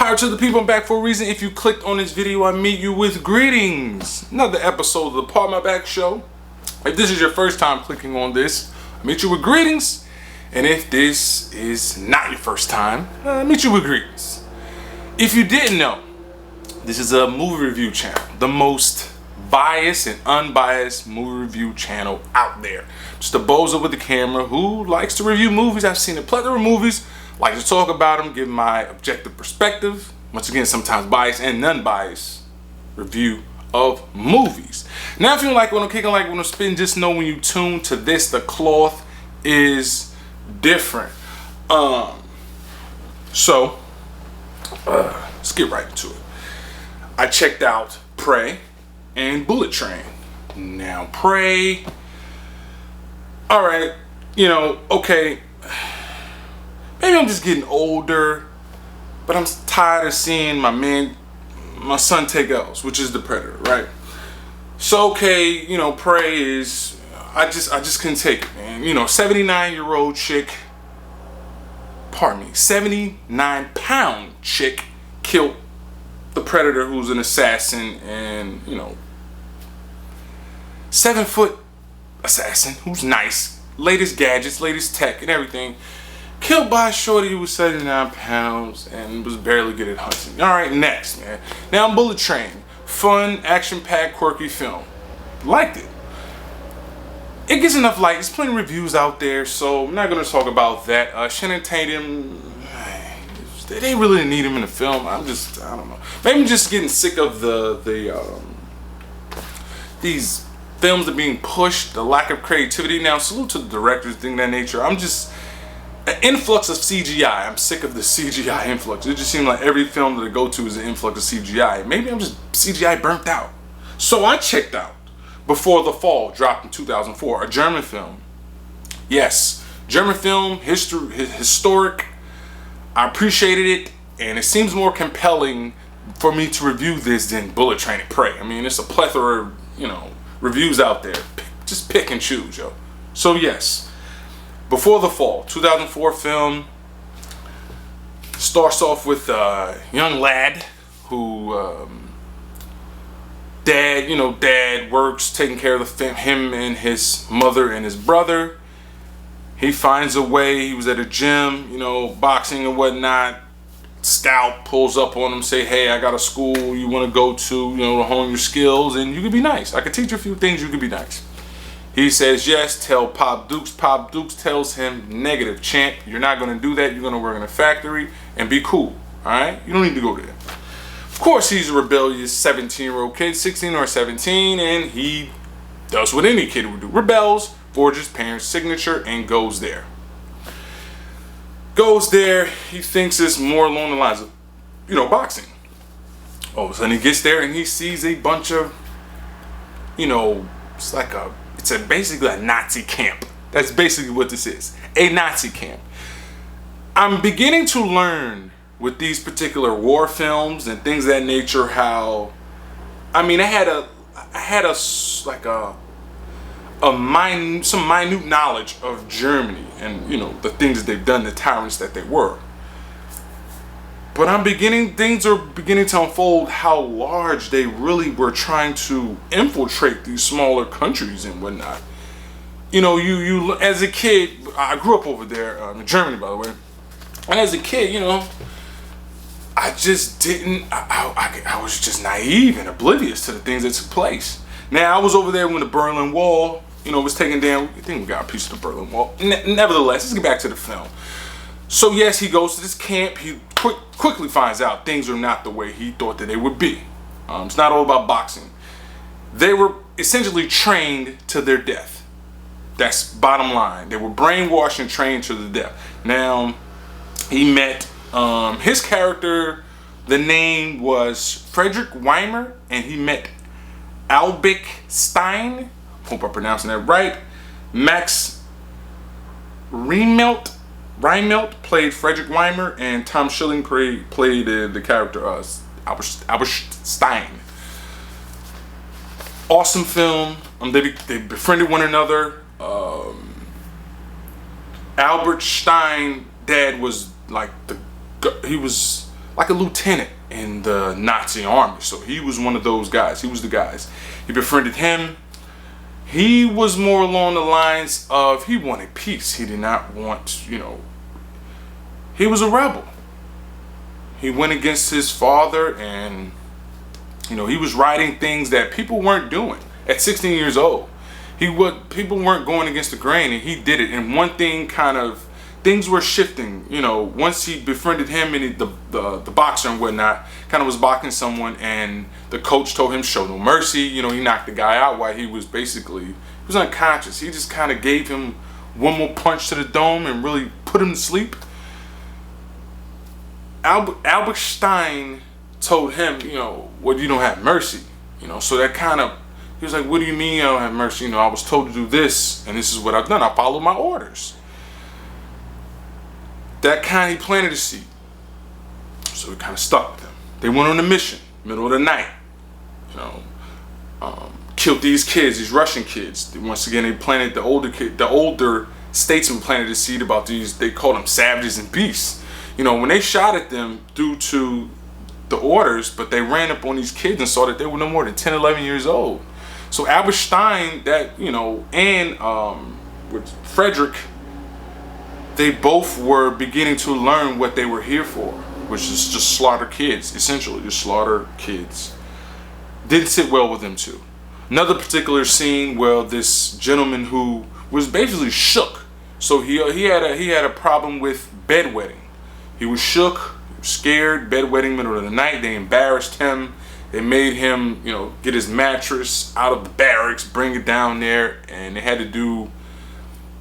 Power to the people, I'm back for a reason. If you clicked on this video, I meet you with greetings. Another episode of the Part My Back Show. If this is your first time clicking on this, I meet you with greetings. And if this is not your first time, I meet you with greetings. If you didn't know, this is a movie review channel. The most biased and unbiased movie review channel out there. Just a bozo with the camera who likes to review movies. I've seen a plethora of movies. Like to talk about them, give my objective perspective, once again sometimes biased and non-biased review of movies. Now if you like what I'm kicking, like when I'm spitting, just know when you tune to this, the cloth is different. So let's get right into it. I checked out Prey and Bullet Train. Now Prey, alright, okay, maybe I'm just getting older, but I'm tired of seeing my son take L's, which is the Predator, right? So okay, Prey is, I just couldn't take it, man. 79-year-old chick, 79-pound chick killed the Predator, who's an assassin, and 7-foot assassin who's nice, latest gadgets, latest tech and everything, killed by a shorty who was 79 pounds and was barely good at hunting. Alright, next, man. Now Bullet Train. Fun, action-packed, quirky film. Liked it. It gets enough light. There's plenty of reviews out there, so I'm not going to talk about that. Channing Tatum, they didn't really need him in the film. I don't know. Maybe I'm just getting sick of these films that are being pushed, the lack of creativity. Now, salute to the directors, things of that nature. I'm just an influx of CGI. I'm sick of the CGI influx. It just seems like every film that I go to is an influx of CGI. Maybe I'm just CGI burnt out. So I checked out Before the Fall, dropped in 2004, a German film. Yes, German film, historic. I appreciated it, and it seems more compelling for me to review this than Bullet Train and Prey. I mean, it's a plethora of, reviews out there. Just pick and choose, yo. So yes, Before the Fall, 2004 film. Starts off with a young lad who, dad works taking care of him and his mother and his brother. He finds a way. He was at a gym, boxing and whatnot. Scout pulls up on him, say, hey, I got a school you want to go to, to hone your skills, and you could be nice. I could teach you a few things, you could be nice. He says yes, tell Pop Dukes. Pop Dukes tells him, negative, champ. You're not going to do that. You're going to work in a factory and be cool, all right? You don't need to go there. Of course, he's a rebellious 17-year-old kid, 16 or 17, and he does what any kid would do. Rebels, forges parents' signature, and goes there. He thinks it's more along the lines of, boxing. All of a sudden he gets there and he sees a bunch of, it's basically a Nazi camp. That's basically what this is. A Nazi camp. I'm beginning to learn with these particular war films and things of that nature how, I had some minute knowledge of Germany and the things that they've done, the tyrants that they were. But things are beginning to unfold how large they really were trying to infiltrate these smaller countries and whatnot. You as a kid, I grew up over there in Germany, by the way, and as a kid, I just didn't. I was just naive and oblivious to the things that took place. Now I was over there when the Berlin Wall, was taken down. I think we got a piece of the Berlin Wall. Nevertheless, let's get back to the film. So yes, he goes to this camp. He quickly finds out things are not the way he thought that they would be. It's not all about boxing. They were essentially trained to their death. That's bottom line. They were brainwashed and trained to the death. Now, he met his character. The name was Frederick Weimer, and he met Albik Stein. Hope I'm pronouncing that right. Max Reinfeldt played Frederick Weimer, and Tom Schilling played the character Albert Stein. Awesome film. They befriended one another. Albert Stein, dad was like he was like a lieutenant in the Nazi army. So he was one of those guys. He was the guys. He befriended him. He was more along the lines of he wanted peace. He did not want, he was a rebel. He went against his father, and he was writing things that people weren't doing at 16 years old. People weren't going against the grain, and he did it. And one thing things were shifting. Once he befriended him and the boxer and whatnot, kind of was boxing someone, and the coach told him show no mercy. He knocked the guy out while he was unconscious. He just kind of gave him one more punch to the dome and really put him to sleep. Albert Stein told him, well, you don't have mercy. So that he was like, what do you mean I don't have mercy? I was told to do this, and this is what I've done. I followed my orders. He planted a seed. So it kind of stuck with him. They went on a mission, middle of the night. Killed these kids, these Russian kids. Once again, they planted the older statesmen planted a seed about these. They called them savages and beasts. When they shot at them due to the orders, but they ran up on these kids and saw that they were no more than 10, 11 years old. So Albert Stein, and with Frederick, they both were beginning to learn what they were here for, which is just slaughter kids, essentially, just slaughter kids. Didn't sit well with them too. Another particular scene where this gentleman who was basically shook. So he had a problem with bedwetting. He was shook, he was scared, bedwetting middle of the night. They embarrassed him. They made him, get his mattress out of the barracks, bring it down there, and they had to do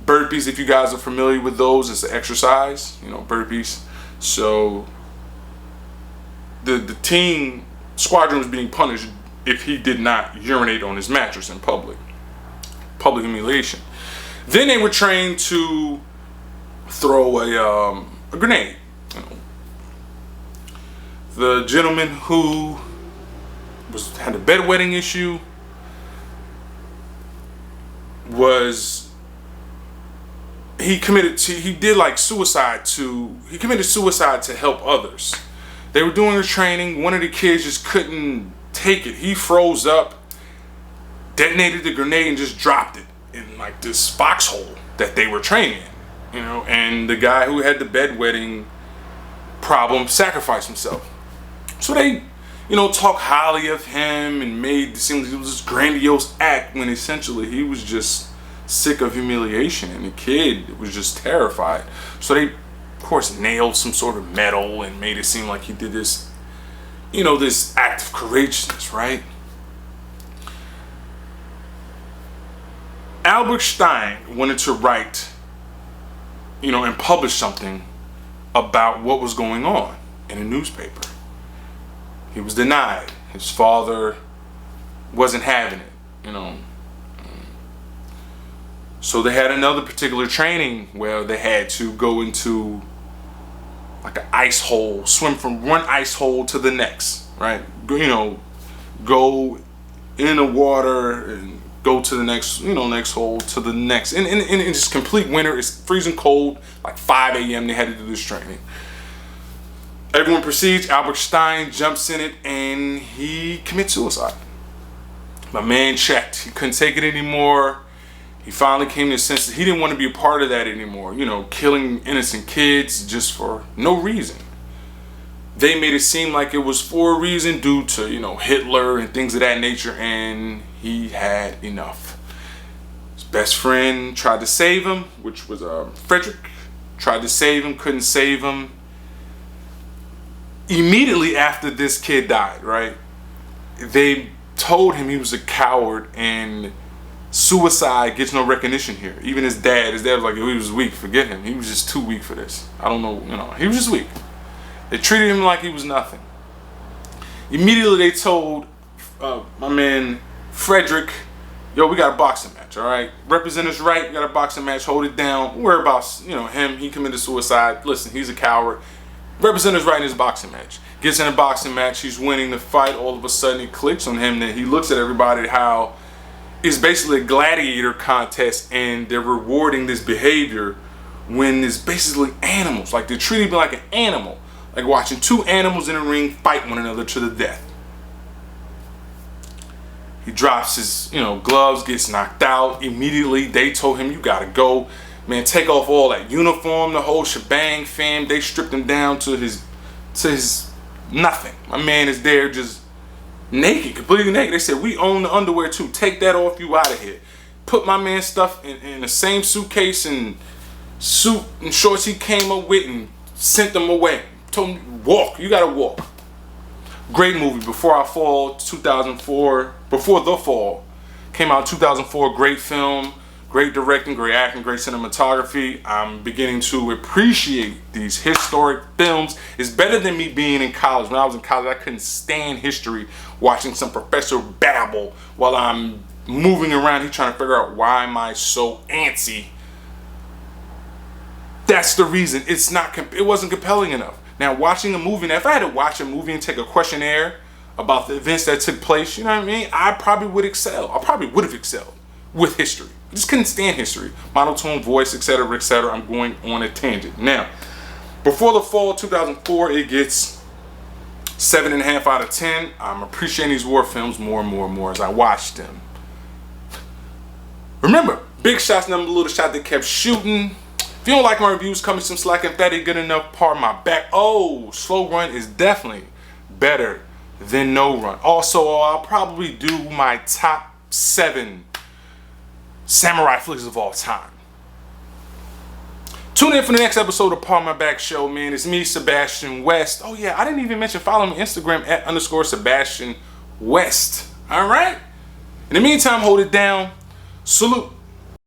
burpees. If you guys are familiar with those, it's an exercise, burpees. So the team squadron was being punished if he did not urinate on his mattress in public humiliation. Then they were trained to throw a grenade. The gentleman who had a bedwetting issue he committed suicide to help others. They were doing a training. One of the kids just couldn't take it. He froze up, detonated the grenade, and just dropped it in this foxhole that they were training in. And the guy who had the bedwetting problem sacrificed himself. So they, talk highly of him and made it seem like it was this grandiose act, when essentially he was just sick of humiliation, and the kid was just terrified. So they, of course, nailed some sort of medal and made it seem like he did this, this act of courageousness, right? Albert Stein wanted to write, and publish something about what was going on in a newspaper. He was denied. His father wasn't having it, So they had another particular training where they had to go into an ice hole, swim from one ice hole to the next, right? Go in the water and go to the next, next hole to the next. And it's complete winter. It's freezing cold, 5 a.m. They had to do this training. Everyone proceeds. Albert Stein jumps in it, and he commits suicide. My man checked. He couldn't take it anymore. He finally came to the sense that he didn't want to be a part of that anymore. Killing innocent kids just for no reason. They made it seem like it was for a reason due to, Hitler and things of that nature, and he had enough. His best friend tried to save him, which was Frederick. Tried to save him, couldn't save him. Immediately after this kid died, right? They told him he was a coward and suicide gets no recognition here. Even his dad was like, he was weak, forget him. He was just too weak for this. I don't know, he was just weak. They treated him like he was nothing. Immediately they told my man Frederick, yo, we got a boxing match, all right? Representatives right, we got a boxing match, hold it down. Don't worry about, him, he committed suicide. Listen, he's a coward. Representatives right in his boxing match. Gets in a boxing match, he's winning the fight. All of a sudden it clicks on him that he looks at everybody how it's basically a gladiator contest, and they're rewarding this behavior when it's basically animals. They're treating me like an animal. like watching two animals in a ring fight one another to the death. He drops his, gloves, gets knocked out. Immediately, they told him, you gotta go. Man, take off all that uniform, the whole shebang, fam. They stripped him down to his nothing. My man is there just naked, completely naked. They said, we own the underwear too. Take that off, you out of here. Put my man's stuff in the same suitcase and suit and shorts he came up with and sent them away. Told him, walk, you gotta walk. Great movie, Before I Fall, 2004. Before the Fall came out 2004. Great film, great directing, great acting, great cinematography. I'm beginning to appreciate these historic films. It's better than me being in college. When I was in college, I couldn't stand history, watching some professor babble while I'm moving around. He's trying to figure out, why am I so antsy? That's the reason. It wasn't compelling enough. Now, watching a movie, if I had to watch a movie and take a questionnaire about the events that took place, you know what I mean? I probably would excel. I probably would have excelled with history. I just couldn't stand history. Monotone voice, etc., etc. I'm going on a tangent. Now, Before the Fall, 2004, it gets 7.5 out of 10. I'm appreciating these war films more and more and more as I watch them. Remember, big shots, number little shot that kept shooting. If you don't like my reviews, cut me some slack. If that ain't good enough, pardon my back. Oh, Slow Run is definitely better than No Run. Also, I'll probably do my top 7 samurai flicks of all time. Tune in for the next episode of Pardon My Back Show, man. It's me, Sebastian West. Oh yeah, I didn't even mention follow me on Instagram at _Sebastian West. All right? In the meantime, hold it down. Salute.